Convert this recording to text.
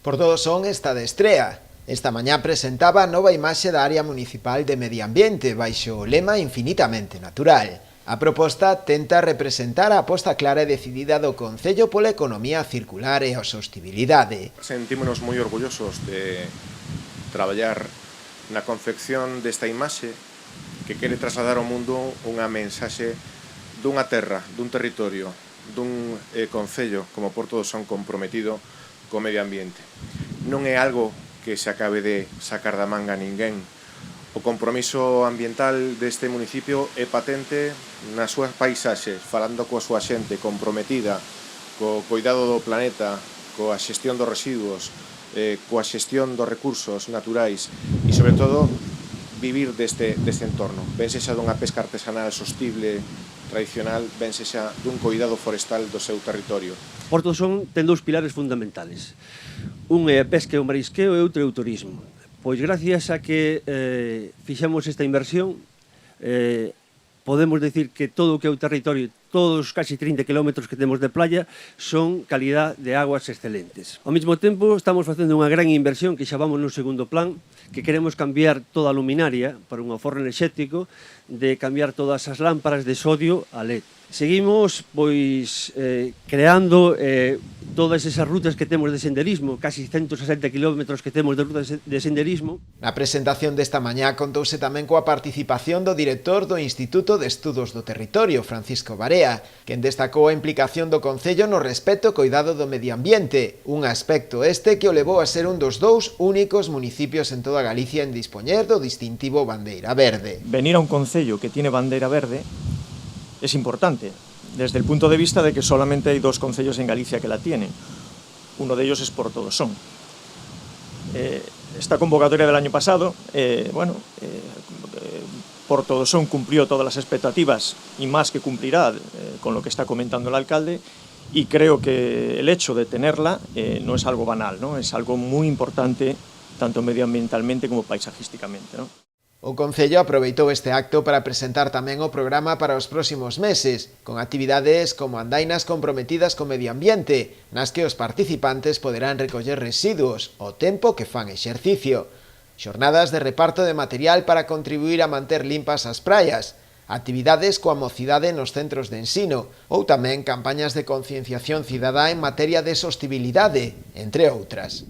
Por todos son esta de estrea. Esta mañá presentaba a nova imaxe da área municipal de Medio Ambiente baixo o lema Infinitamente Natural. A proposta tenta representar a aposta clara e decidida do Concello pola economía circular e a sostibilidade. Sentímonos moi orgullosos de traballar na confección desta imaxe que quere trasladar ao mundo unha mensaxe dunha terra, dun territorio, dun concello como Porto do Son comprometido co medio ambiente. Non é algo que se acabe de sacar da manga a ninguén. O compromiso ambiental deste municipio é patente nas súas paisaxes, falando coa súa xente comprometida co cuidado do planeta, coa xestión dos residuos, coa xestión dos recursos naturais e, sobre todo, vivir deste entorno. Ben sexa dunha pesca artesanal sostible, tradicional, ben sexa dun cuidado forestal do seu territorio. Porto do Son ten dous pilares fundamentales. Un é a pesca e o marisqueo e outro é o turismo. Pois gracias a que fixemos esta inversión, podemos decir que todo o que é o territorio, todos os casi 30 km que temos de playa, son calidad de aguas excelentes. Ao mesmo tempo, estamos facendo unha gran inversión que xa vamos no segundo plan, que queremos cambiar toda a luminaria para un aforro enerxético, de cambiar todas as lámparas de sodio a LED. Seguimos pois creando todas esas rutas que temos de senderismo, casi 160 km que temos de rutas de senderismo. Na presentación desta mañá contouse tamén coa participación do director do Instituto de Estudos do Territorio, Francisco Barea, quen destacou a implicación do Concello no respeto e cuidado do medio ambiente, un aspecto este que o levou a ser un dos dous únicos municipios en toda Galicia en dispoñer do distintivo Bandeira Verde. Venir a un concello que tiene bandera verde es importante, desde el punto de vista de que solamente hay dos concellos en Galicia que la tienen. Uno de ellos es Porto do Son. Esta convocatoria del año pasado, Porto do Son cumplió todas las expectativas y más que cumplirá con lo que está comentando el alcalde, y creo que el hecho de tenerla no es algo banal, ¿no? Es algo muy importante tanto medioambientalmente como paisajísticamente, ¿no? O Concello aproveitou este acto para presentar tamén o programa para os próximos meses, con actividades como andainas comprometidas co medio ambiente, nas que os participantes poderán recoller residuos ao tempo que fan exercicio, xornadas de reparto de material para contribuir a manter limpas as praias, actividades coa mocidade nos centros de ensino ou tamén campañas de concienciación cidadá en materia de sostibilidade, entre outras.